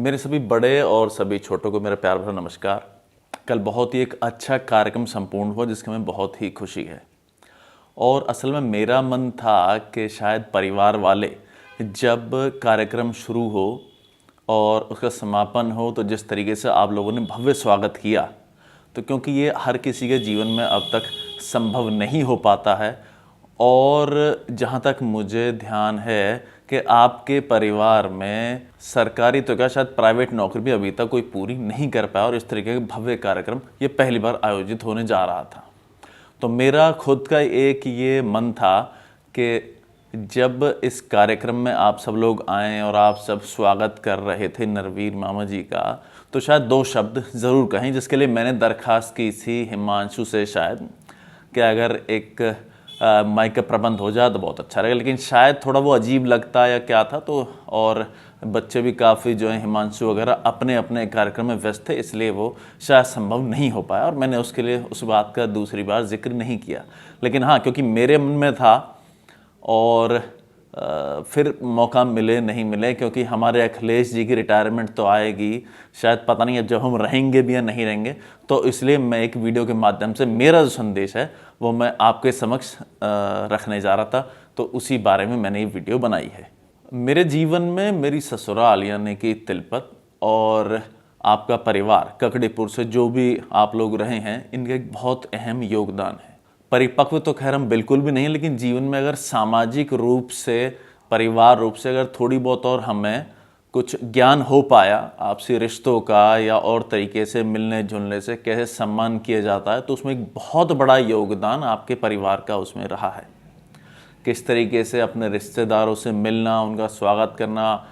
मेरे सभी बड़े और सभी छोटों को मेरा प्यार भरा नमस्कार। कल बहुत ही एक अच्छा कार्यक्रम संपूर्ण हुआ जिसकी हमें बहुत ही खुशी है। और असल में मेरा मन था कि शायद परिवार वाले जब कार्यक्रम शुरू हो और उसका समापन हो तो जिस तरीके से आप लोगों ने भव्य स्वागत किया, तो क्योंकि ये हर किसी के जीवन में अब तक संभव नहीं हो पाता है। और जहाँ तक मुझे ध्यान है कि आपके परिवार में सरकारी तो क्या शायद प्राइवेट नौकरी भी अभी तक कोई पूरी नहीं कर पाया, और इस तरीके के भव्य कार्यक्रम ये पहली बार आयोजित होने जा रहा था। तो मेरा खुद का एक ये मन था कि जब इस कार्यक्रम में आप सब लोग आएँ और आप सब स्वागत कर रहे थे नरवीर मामा जी का, तो शायद दो शब्द ज़रूर कहें, जिसके लिए मैंने दरख्वास्त की थी हिमांशु से शायद कि अगर एक माइक का प्रबंध हो जाए तो बहुत अच्छा रहेगा। लेकिन शायद थोड़ा वो अजीब लगता या क्या था, तो और बच्चे भी काफ़ी जो है हिमांशु वगैरह अपने अपने कार्यक्रम में व्यस्त थे, इसलिए वो शायद संभव नहीं हो पाया और मैंने उसके लिए उस बात का दूसरी बार जिक्र नहीं किया। लेकिन हाँ, क्योंकि मेरे मन में था और फिर मौका मिले नहीं मिले, क्योंकि हमारे अखिलेश जी की रिटायरमेंट तो आएगी शायद, पता नहीं अब जब हम रहेंगे भी या नहीं रहेंगे, तो इसलिए मैं एक वीडियो के माध्यम से मेरा जो संदेश है वो मैं आपके समक्ष रखने जा रहा था। तो उसी बारे में मैंने ये वीडियो बनाई है। मेरे जीवन में मेरी ससुराल यानी कि तिलपत और आपका परिवार ककड़ीपुर से जो भी आप लोग रहे हैं, इनका एक बहुत अहम योगदान है। परिपक्व तो खैर हम बिल्कुल भी नहीं, लेकिन जीवन में अगर सामाजिक रूप से, परिवार रूप से अगर थोड़ी बहुत और हमें कुछ ज्ञान हो पाया आपसी रिश्तों का या और तरीके से मिलने जुलने से कैसे सम्मान किया जाता है, तो उसमें एक बहुत बड़ा योगदान आपके परिवार का उसमें रहा है। किस तरीके से अपने रिश्तेदारों से मिलना, उनका स्वागत करना,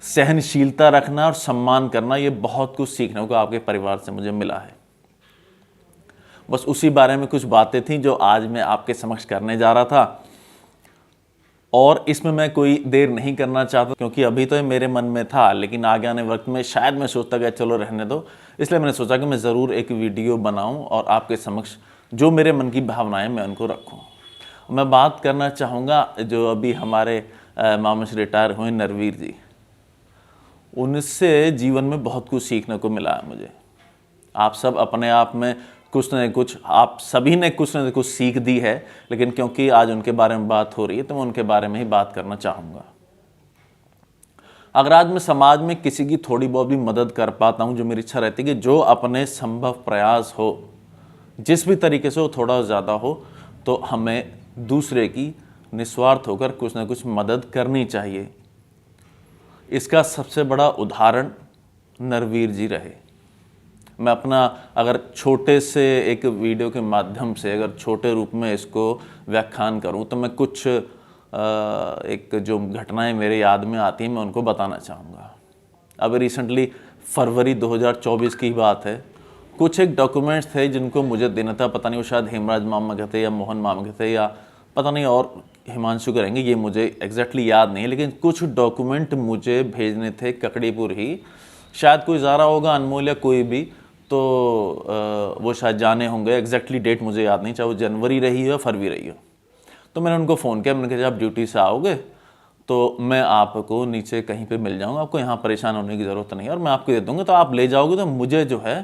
सहनशीलता रखना और सम्मान करना, ये बहुत कुछ सीखने को आपके परिवार से मुझे मिला है। बस उसी बारे में कुछ बातें थी जो आज मैं आपके समक्ष करने जा रहा था, और इसमें मैं कोई देर नहीं करना चाहता क्योंकि अभी तो ये मेरे मन में था, लेकिन आगे आने वक्त में शायद मैं सोचता कि चलो रहने दो। इसलिए मैंने सोचा कि मैं ज़रूर एक वीडियो बनाऊं और आपके समक्ष जो मेरे मन की भावनाएं मैं उनको रखूं। मैं बात करना चाहूँगा जो अभी हमारे मामा से रिटायर हुए नरवीर जी, उनसे जीवन में बहुत कुछ सीखने को मिला है मुझे। आप सब अपने आप में कुछ न कुछ, आप सभी ने कुछ न कुछ सीख दी है, लेकिन क्योंकि आज उनके बारे में बात हो रही है तो मैं उनके बारे में ही बात करना चाहूँगा। अगर आज मैं समाज में किसी की थोड़ी बहुत भी मदद कर पाता हूँ, जो मेरी इच्छा रहती है कि जो अपने संभव प्रयास हो, जिस भी तरीके से हो, थोड़ा ज़्यादा हो, तो हमें दूसरे की निस्वार्थ होकर कुछ न कुछ मदद करनी चाहिए। इसका सबसे बड़ा उदाहरण नरवीर जी रहे। मैं अपना अगर छोटे से एक वीडियो के माध्यम से अगर छोटे रूप में इसको व्याख्यान करूं, तो मैं कुछ एक जो घटनाएं मेरे याद में आती हैं मैं उनको बताना चाहूँगा। अब रिसेंटली फरवरी 2024 की बात है। कुछ एक डॉक्यूमेंट्स थे जिनको मुझे देना था, पता नहीं वो शायद हेमराज मामा के थे या मोहन मामा के थे या पता नहीं और हिमांशु करेंगे, ये मुझे एग्जैक्टली याद नहीं है, लेकिन कुछ डॉक्यूमेंट मुझे भेजने थे ककड़ीपुर ही। शायद कोई ज़ारा होगा, अनमोल या कोई भी, तो वो शायद जाने होंगे। एग्जैक्टली डेट मुझे याद नहीं, चाहे वो जनवरी रही हो या फरवरी रही हो। तो मैंने उनको फ़ोन किया, मैंने कहा जब आप ड्यूटी से आओगे तो मैं आपको नीचे कहीं पे मिल जाऊंगा, आपको यहाँ परेशान होने की ज़रूरत नहीं है, और मैं आपको दे दूँगा, तो आप ले जाओगे तो मुझे जो है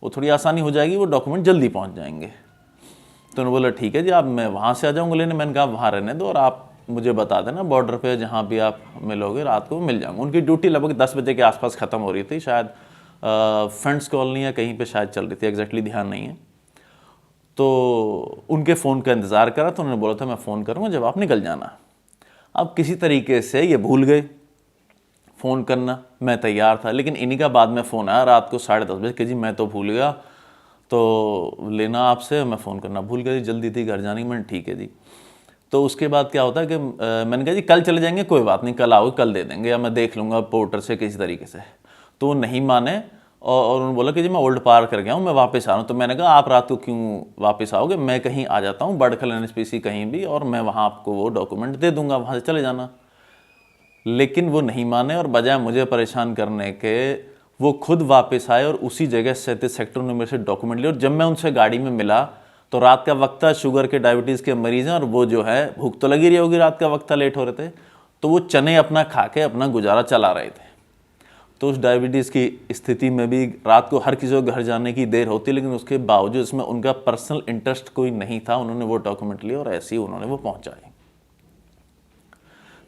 वो थोड़ी आसानी हो जाएगी, वो डॉक्यूमेंट जल्दी पहुँच जाएंगे। तो उन्होंने बोला ठीक है जी, आप मैं वहाँ से आ जाऊँगा लेने। मैंने कहा वहाँ रहने दो और आप मुझे बता देना बॉर्डर पे जहाँ भी आप मिलोगे रात को मिल जाऊँगा। उनकी ड्यूटी लगभग 10 बजे के आसपास ख़त्म हो रही थी, शायद फ्रेंड्स कॉलोनी या कहीं पे शायद चल रही थी, एग्जैक्टली ध्यान नहीं है। तो उनके फ़ोन का इंतज़ार करा, तो उन्होंने बोला था मैं फ़ोन करूँगा जब आप निकल जाना। अब किसी तरीके से ये भूल गए फ़ोन करना, मैं तैयार था, लेकिन इन्हीं का बाद में फ़ोन आया रात को 10:30 बजे कि जी मैं तो भूल गया, तो लेना आपसे, मैं फ़ोन करना भूल गया, जल्दी थी घर जाने की। मैंने ठीक है जी। तो उसके बाद क्या होता है कि मैंने कहा जी कल चले जाएंगे, कोई बात नहीं, कल आओगे कल दे देंगे, या मैं देख लूँगा पोर्टर से किसी तरीके से। तो वो नहीं माने और उन्होंने बोला कि जी मैं ओल्ड पार कर गया हूँ, मैं वापस आ रहा हूँ। तो मैंने कहा आप रात को क्यों वापस आओगे, मैं कहीं आ जाता हूँ बड़खल NSPC कहीं भी, और मैं वहाँ आपको वो डॉक्यूमेंट दे दूँगा, वहाँ से चले जाना। लेकिन वो नहीं माने और बजाय मुझे परेशान करने के वो खुद वापस आए और उसी जगह 37 सेक्टर में मेरे से डॉक्यूमेंट लिए। और जब मैं उनसे गाड़ी में मिला तो रात का वक्त था, शुगर के डायबिटीज़ के मरीज़ हैं, और वो जो है भूख तो लगी रही होगी, रात का वक्त था, लेट हो रहे थे, तो वो चने अपना खा के अपना गुजारा चला रहे थे। तो उस डायबिटीज़ की स्थिति में भी रात को हर किसी को घर जाने की देर होती, लेकिन उसके बावजूद इसमें उनका पर्सनल इंटरेस्ट कोई नहीं था, उन्होंने वो डॉक्यूमेंट लिया और ऐसे ही उन्होंने वो पहुंचाई।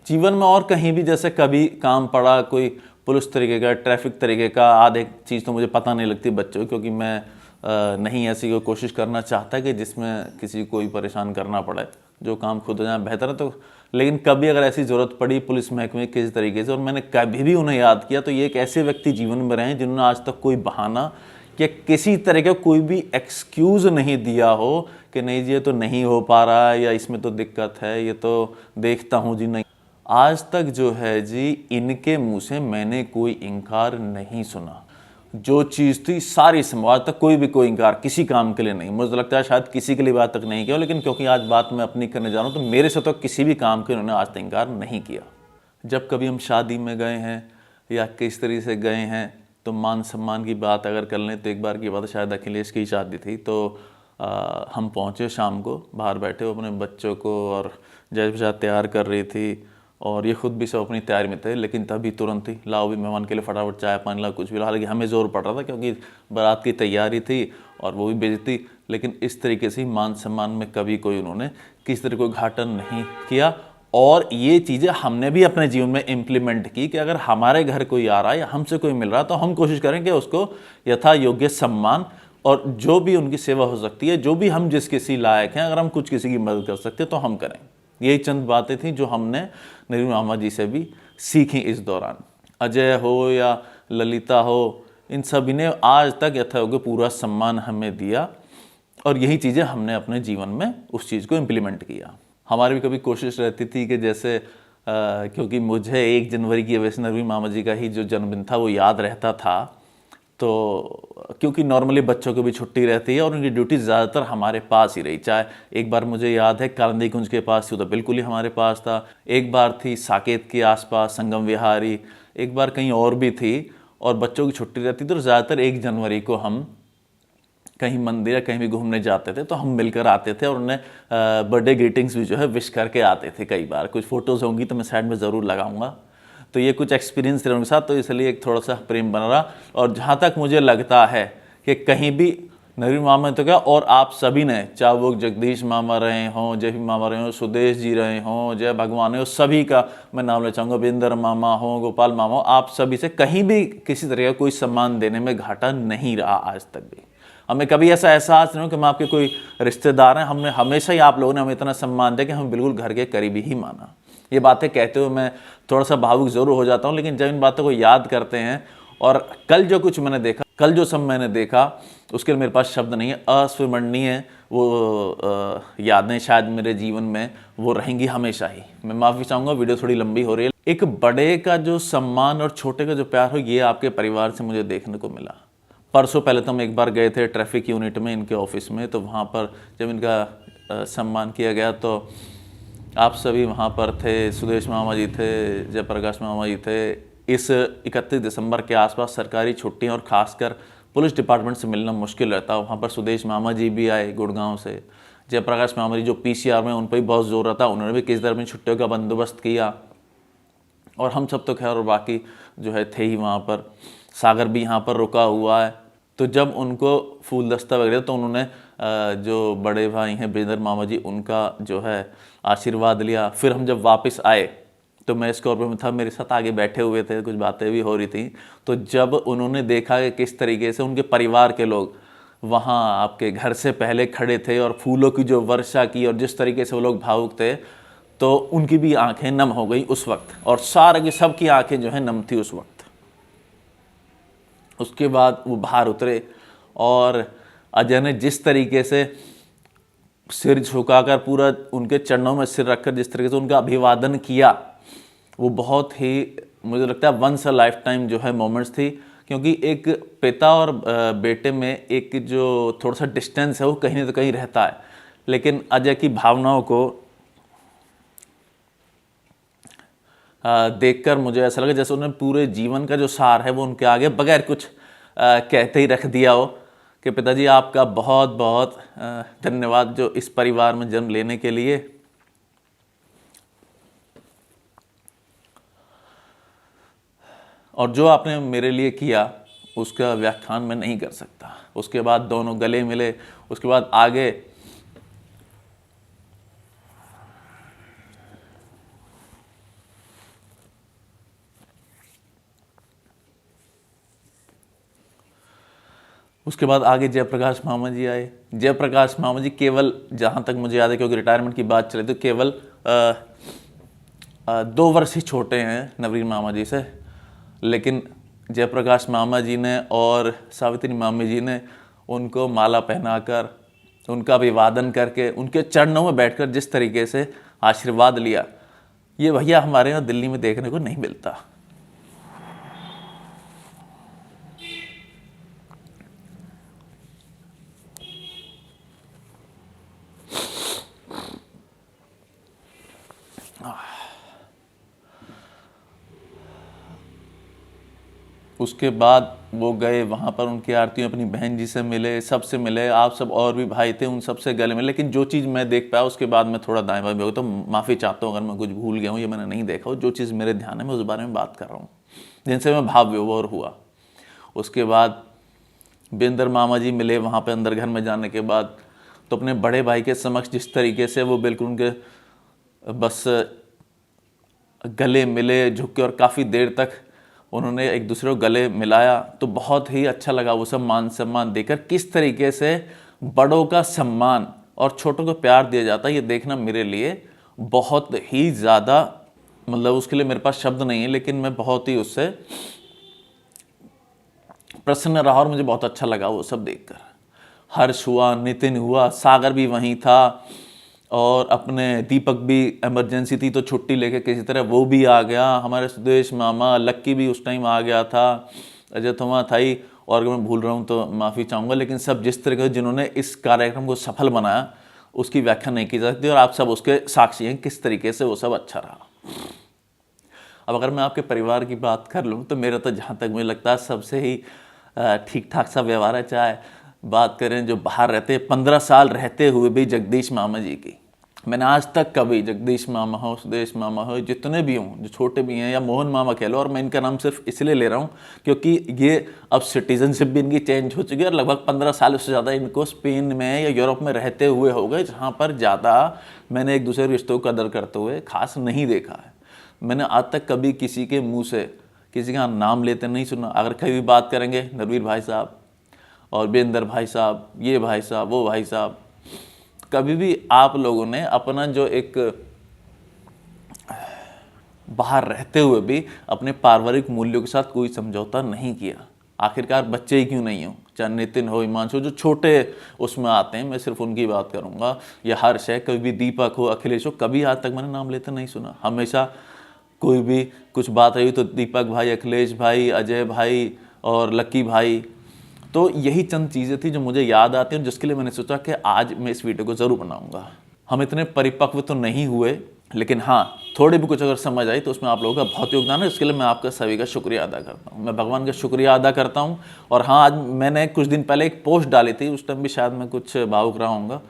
जीवन में और कहीं भी जैसे कभी काम पड़ा, कोई पुलिस तरीके का, ट्रैफिक तरीके का, आधे चीज़ तो मुझे पता नहीं लगती बच्चों की, क्योंकि मैं नहीं ऐसी कोई कोशिश करना चाहता कि जिसमें किसी को कोई परेशान करना पड़े, जो काम खुद हो जाए बेहतर है। तो लेकिन कभी अगर ऐसी ज़रूरत पड़ी पुलिस महकमे किसी तरीके से और मैंने कभी भी उन्हें याद किया, तो ये एक ऐसे व्यक्ति जीवन में रहे हैं जिन्होंने आज तक कोई बहाना या किसी तरह का कोई भी एक्सक्यूज़ नहीं दिया हो कि नहीं जी ये तो नहीं हो पा रहा है, या इसमें तो दिक्कत है, ये तो देखता हूँ जी। नहीं, आज तक जो है जी इनके मुंह से मैंने कोई इनकार नहीं सुना। जो चीज़ थी सारी संभव, आज तक कोई भी कोई इनकार किसी काम के लिए नहीं। मुझे लगता है शायद किसी के लिए बात तक नहीं किया, लेकिन क्योंकि आज बात मैं अपनी करने जा रहा हूँ तो मेरे से तो किसी भी काम के उन्होंने आज तक इनकार नहीं किया। जब कभी हम शादी में गए हैं या किस तरीके से गए हैं, तो मान सम्मान की बात अगर कर लें तो एक बार की बात शायद अखिलेश की शादी थी, तो हम पहुँचे शाम को, बाहर बैठे हो अपने बच्चों को और जैसे तैयार कर रही थी और ये खुद भी सब अपनी तैयारी में थे, लेकिन तभी तुरंत ही लाओ भी मेहमान के लिए फटाफट चाय पानी लाओ, कुछ भी। हालांकि हमें जोर पड़ रहा था क्योंकि बारात की तैयारी थी और वो भी बेइज्जती, लेकिन इस तरीके से मान सम्मान में कभी कोई उन्होंने किसी तरह कोई घाटन नहीं किया। और ये चीज़ें हमने भी अपने जीवन में इम्प्लीमेंट की कि अगर हमारे घर कोई आ रहा है या हमसे कोई मिल रहा है तो हम कोशिश करें कि उसको यथा योग्य सम्मान और जो भी उनकी सेवा हो सकती है, जो भी हम जिस किसी लायक हैं, अगर हम कुछ किसी की मदद कर सकते हैं तो हम करें। यही चंद बातें थी जो हमने नवीन मामा जी से भी सीखी इस दौरान। अजय हो या ललिता हो, इन सभी ने आज तक यथायोग्य पूरा सम्मान हमें दिया और यही चीज़ें हमने अपने जीवन में उस चीज़ को इम्प्लीमेंट किया। हमारी भी कभी कोशिश रहती थी कि जैसे क्योंकि मुझे 1 जनवरी की वजह से नवीन मामा जी का ही जो जन्मदिन था वो याद रहता था, तो क्योंकि नॉर्मली बच्चों को भी छुट्टी रहती है और उनकी ड्यूटी ज़्यादातर हमारे पास ही रही। चाहे एक बार मुझे याद है कालंदी कुंज के पास थी तो बिल्कुल ही हमारे पास था, एक बार थी साकेत के आसपास संगम विहारी, एक बार कहीं और भी थी, और बच्चों की छुट्टी रहती थी तो ज़्यादातर 1 जनवरी को हम कहीं मंदिर या कहीं भी घूमने जाते थे तो हम मिलकर आते थे और उन्हें बर्थडे ग्रीटिंग्स भी जो है विश करके आते थे। कई बार कुछ फ़ोटोज़ होंगी तो मैं साइड में ज़रूर लगाऊंगा। तो ये कुछ एक्सपीरियंस रहे उनके साथ, तो इसलिए एक थोड़ा सा प्रेम बना रहा। और जहाँ तक मुझे लगता है कि कहीं भी नवीन मामा तो क्या, और आप सभी ने, चाहे वो जगदीश मामा रहे हों, जय मामा रहे हों, सुदेश जी रहे हों, जय भगवान हो, सभी का मैं नाम ले चाहूँगा, बिंदर मामा हो, गोपाल मामा हो, आप सभी से कहीं भी किसी तरह का कोई सम्मान देने में घाटा नहीं रहा आज तक भी। हमें कभी ऐसा एहसास नहीं हो कि हम आपके कोई रिश्तेदार हैं, हमने हमेशा ही आप लोगों ने हमें इतना सम्मान दिया कि हम बिल्कुल घर के करीबी ही माना। ये बातें कहते हुए मैं थोड़ा सा भावुक ज़रूर हो जाता हूँ, लेकिन जब इन बातों को याद करते हैं और कल जो कुछ मैंने देखा, कल जो सब मैंने देखा, उसके लिए मेरे पास शब्द नहीं है। अस्विमरणीय वो यादें शायद मेरे जीवन में वो रहेंगी हमेशा ही। मैं माफ़ी चाहूँगा, वीडियो थोड़ी लंबी हो रही है। एक बड़े का जो सम्मान और छोटे का जो प्यार हो, ये आपके परिवार से मुझे देखने को मिला। परसों पहले तो हम एक बार गए थे ट्रैफिक यूनिट में इनके ऑफिस में, तो वहाँ पर जब इनका सम्मान किया गया तो आप सभी वहाँ पर थे। सुदेश मामा जी थे, जयप्रकाश मामा जी थे। इस 31 दिसंबर के आसपास सरकारी छुट्टियाँ और ख़ासकर पुलिस डिपार्टमेंट से मिलना मुश्किल रहता। वहाँ पर सुदेश मामा जी भी आए गुड़गांव से। जयप्रकाश मामा जी जो PCR में, उन पर भी बहुत जोर रहता, उन्होंने भी किस तरह में छुट्टियों का बंदोबस्त किया। और हम सब तो खैर और बाकी जो है थे ही वहाँ पर। सागर भी यहाँ पर रुका हुआ है। तो जब उनको फूल दस्ता वगैरह, तो उन्होंने जो बड़े भाई हैं ब्रिजेंद्र मामा जी, उनका जो है आशीर्वाद लिया। फिर हम जब वापस आए तो मैं स्कॉर्पियो में था, मेरे साथ आगे बैठे हुए थे, कुछ बातें भी हो रही थी। तो जब उन्होंने देखा कि किस तरीके से उनके परिवार के लोग वहाँ आपके घर से पहले खड़े थे और फूलों की जो वर्षा की और जिस तरीके से वो लोग भावुक थे, तो उनकी भी आंखें नम हो गई उस वक्त, और सारे की सबकी आंखें जो है नम थी उस वक्त। उसके बाद वो बाहर उतरे और अजय ने जिस तरीके से सिर झुकाकर पूरा उनके चरणों में सिर रखकर जिस तरीके से उनका अभिवादन किया, वो बहुत ही, मुझे लगता है वंस अ लाइफ टाइम जो है मोमेंट्स थी। क्योंकि एक पिता और बेटे में एक जो थोड़ा सा डिस्टेंस है वो कहीं ना कहीं रहता है, लेकिन अजय की भावनाओं को देखकर मुझे ऐसा लगा जैसे उन्होंने पूरे जीवन का जो सार है वो उनके आगे बगैर कुछ कहते ही रख दिया हो कि पिताजी आपका बहुत बहुत धन्यवाद जो इस परिवार में जन्म लेने के लिए। और जो आपने मेरे लिए किया उसका व्याख्यान मैं नहीं कर सकता। उसके बाद दोनों गले मिले, उसके बाद आगे जयप्रकाश मामा जी आए। जयप्रकाश मामा जी केवल, जहाँ तक मुझे याद है क्योंकि रिटायरमेंट की बात चले, तो केवल 2 वर्ष ही छोटे हैं नवरीन मामा जी से। लेकिन जयप्रकाश मामा जी ने और सावित्री मामी जी ने उनको माला पहनाकर, उनका अभिवादन करके, उनके चरणों में बैठकर जिस तरीके से आशीर्वाद लिया, ये भैया हमारे यहाँ दिल्ली में देखने को नहीं मिलता। उसके बाद वो गए वहाँ पर, उनकी आरती में अपनी बहन जी से मिले, सबसे मिले, आप सब और भी भाई थे उन सबसे गले मिले। लेकिन जो चीज़ मैं देख पाया उसके बाद मैं थोड़ा दाएं बाएं भी हो, तो माफ़ी चाहता हूँ अगर मैं कुछ भूल गया हूँ या मैंने नहीं देखा हो। जो चीज़ मेरे ध्यान है मैं उस बारे में बात कर रहा हूँ, जिनसे मैं भाव विभोर हुआ। उसके बाद बेंदर मामा जी मिले वहाँ पर अंदर घर में जाने के बाद, तो अपने बड़े भाई के समक्ष जिस तरीके से वो बिल्कुल उनके बस गले मिले, झुके और काफ़ी देर तक उन्होंने एक दूसरे को गले मिलाया, तो बहुत ही अच्छा लगा। वो सब मान सम्मान देकर किस तरीके से बड़ों का सम्मान और छोटों को प्यार दिया जाता है, ये देखना मेरे लिए बहुत ही ज़्यादा, मतलब उसके लिए मेरे पास शब्द नहीं है, लेकिन मैं बहुत ही उससे प्रसन्न रहा और मुझे बहुत अच्छा लगा वो सब देखकर। हर्ष हुआ, नितिन हुआ, सागर भी वहीं था, और अपने दीपक भी इमरजेंसी थी तो छुट्टी लेके किसी तरह वो भी आ गया। हमारे सुदेश मामा, लक्की भी उस टाइम आ गया था, अजय थोमा था ही, और अगर मैं भूल रहा हूँ तो माफ़ी चाहूँगा। लेकिन सब जिस तरीके से जिन्होंने इस कार्यक्रम को सफल बनाया उसकी व्याख्या नहीं की जा सकती, और आप सब उसके साक्षी हैं किस तरीके से वो सब अच्छा रहा। अब अगर मैं आपके परिवार की बात कर लूँ तो मेरा तो जहाँ तक मुझे लगता है सबसे ही ठीक ठाक सा व्यवहार है। चाहे बात करें जो बाहर रहते, 15 साल रहते हुए भी जगदीश मामा जी की, मैंने आज तक कभी जगदीश मामा हो, सुदेश मामा हो, जितने भी हों, जो छोटे भी हैं, या मोहन मामा कह लो, और मैं इनका नाम सिर्फ इसलिए ले रहा हूँ क्योंकि ये अब सिटीजनशिप भी इनकी चेंज हो चुकी है, और लगभग 15 साल उससे ज़्यादा इनको स्पेन में या यूरोप में रहते हुए हो गए, जहाँ पर ज़्यादा मैंने एक दूसरे रिश्तों को कदर करते हुए खास नहीं देखा है। मैंने आज तक कभी किसी के मुँह से किसी का नाम लेते नहीं सुना। अगर कभी बात करेंगे नरवीर भाई साहब और बेंदर भाई साहब, ये भाई साहब, वो भाई साहब, कभी भी आप लोगों ने अपना जो एक बाहर रहते हुए भी अपने पारिवारिक मूल्यों के साथ कोई समझौता नहीं किया। आखिरकार बच्चे ही क्यों नहीं हो, चाहे नितिन हो, हिमांशु, जो छोटे उसमें आते हैं, मैं सिर्फ उनकी बात करूंगा, या हर्ष है, कभी भी दीपक हो, अखिलेश हो, कभी आज तक मैंने नाम लेते नहीं सुना। हमेशा कोई भी कुछ बात रही तो दीपक भाई, अखिलेश भाई, अजय भाई और लक्की भाई। तो यही चंद चीज़ें थी जो मुझे याद आती हैं, जिसके लिए मैंने सोचा कि आज मैं इस वीडियो को ज़रूर बनाऊंगा। हम इतने परिपक्व तो नहीं हुए, लेकिन हाँ, थोड़ी भी कुछ अगर समझ आई तो उसमें आप लोगों का बहुत योगदान है। इसके लिए मैं आपका सभी का शुक्रिया अदा करता हूँ, मैं भगवान का शुक्रिया अदा करता हूँ। और हाँ, आज मैंने कुछ दिन पहले एक पोस्ट डाली थी, उस टाइम भी शायद मैं कुछ भावुक रहा हूँगा,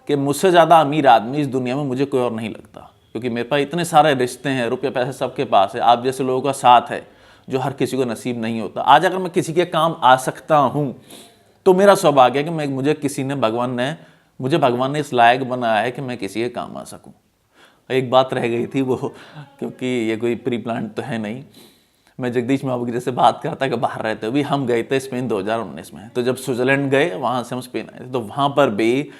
कि मुझसे ज़्यादा अमीर आदमी इस दुनिया में मुझे कोई और नहीं लगता, क्योंकि मेरे पास इतने सारे रिश्ते हैं, रुपये पैसे सबके पास है, आप जैसे लोगों का साथ है जो हर किसी को नसीब नहीं होता। आज अगर मैं किसी के काम आ सकता हूँ तो मेरा सौभाग्य है कि मुझे भगवान ने इस लायक बनाया है कि मैं किसी के काम आ सकूं। एक बात रह गई थी वो, क्योंकि ये कोई प्री प्लान तो है नहीं, मैं जगदीश मामा की जैसे बात करता कि बाहर रहते हुए हम गए थे स्पेन 2019 में, तो जब स्विट्जरलैंड गए वहाँ से हम स्पेन आए थे, तो वहाँ पर भी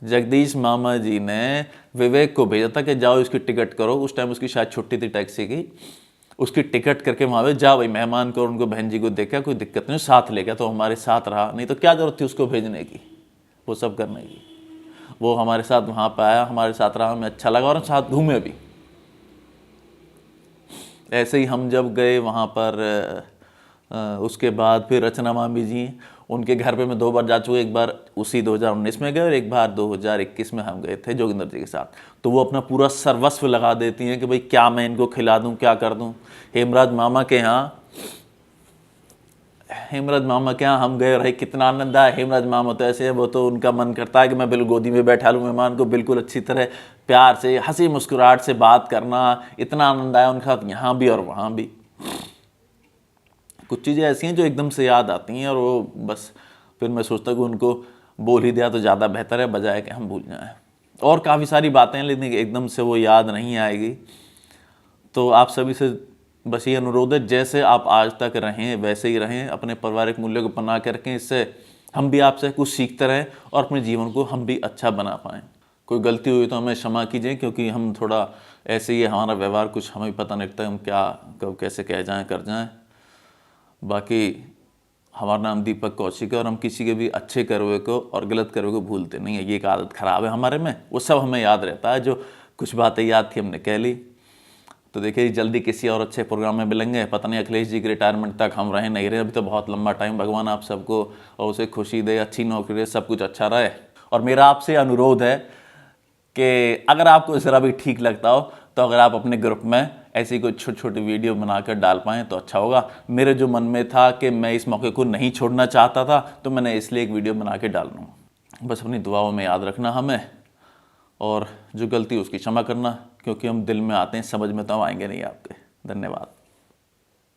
जगदीश मामा जी ने विवेक को भेजा था कि जाओ इसकी टिकट करो। उस टाइम उसकी शायद छुट्टी थी टैक्सी की, उसकी टिकट करके वहाँ पे जाओ भाई, मेहमान को, उनको बहन जी को देखा, कोई दिक्कत नहीं, साथ ले गया तो हमारे साथ रहा, नहीं तो क्या जरूरत थी उसको भेजने की, वो सब करने की। वो हमारे साथ वहाँ पे आया, हमारे साथ रहा, हमें अच्छा लगा और साथ घूमे भी। ऐसे ही हम जब गए वहाँ पर उसके बाद फिर रचना मामी जी, उनके घर पे मैं 2 बार जा चुका। एक बार उसी 2019 में गए और एक बार 2021 में हम गए थे जोगिंदर जी के साथ। तो वो अपना पूरा सर्वस्व लगा देती हैं कि भाई क्या मैं इनको खिला दूं, क्या कर दूं। हेमराज मामा के यहाँ हम गए, रहे कितना आनंद आया। हेमराज मामा तो ऐसे है, वो तो उनका मन करता है कि मैं बिल्कुल गोदी में बैठा लूँ मेहमान को, बिल्कुल अच्छी तरह प्यार से, हंसी मुस्कुराहट से बात करना, इतना आनंद आया उनके साथ यहाँ भी और वहाँ भी। कुछ चीज़ें ऐसी हैं जो एकदम से याद आती हैं और वो बस फिर मैं सोचता हूँ कि उनको बोल ही दिया तो ज़्यादा बेहतर है, बजाय कि हम भूल जाएं। और काफ़ी सारी बातें हैं लेकिन एकदम से वो याद नहीं आएगी। तो आप सभी से बस ये अनुरोध है, जैसे आप आज तक रहें वैसे ही रहें, अपने पारिवारिक मूल्यों को बना के रखें। इससे हम भी आपसे कुछ सीखते रहें और अपने जीवन को हम भी अच्छा बना पाएँ। कोई गलती हुई तो हमें क्षमा कीजिए, क्योंकि हम थोड़ा ऐसे ही है, हमारा व्यवहार कुछ हमें पता नहीं लगता हम क्या कब कैसे कह जाएं कर जाएं। बाकी हमारा नाम दीपक कौशिक है और हम किसी के भी अच्छे करवे को और गलत करवे को भूलते नहीं है। ये एक आदत ख़राब है हमारे में, वो सब हमें याद रहता है। जो कुछ बातें याद थी हमने कह ली। तो देखिए जल्दी किसी और अच्छे प्रोग्राम में मिलेंगे। पता नहीं अखिलेश जी के रिटायरमेंट तक हम रहें नहीं रहे, अभी तो बहुत लंबा टाइम। भगवान आप सबको और उसे खुशी दे, अच्छी नौकरी दे, सब कुछ अच्छा रहे। और मेरा आपसे अनुरोध है कि अगर आपको ज़रा भी ठीक लगता हो तो अगर आप अपने ग्रुप में ऐसी कोई छोटी छोटी वीडियो बनाकर डाल पाएँ तो अच्छा होगा। मेरे जो मन में था कि मैं इस मौके को नहीं छोड़ना चाहता था, तो मैंने इसलिए एक वीडियो बना के डाल दूँ। बस अपनी दुआओं में याद रखना हमें, और जो गलती उसकी क्षमा करना, क्योंकि हम दिल में आते हैं, समझ में तो हम आएंगे नहीं आपके। धन्यवाद।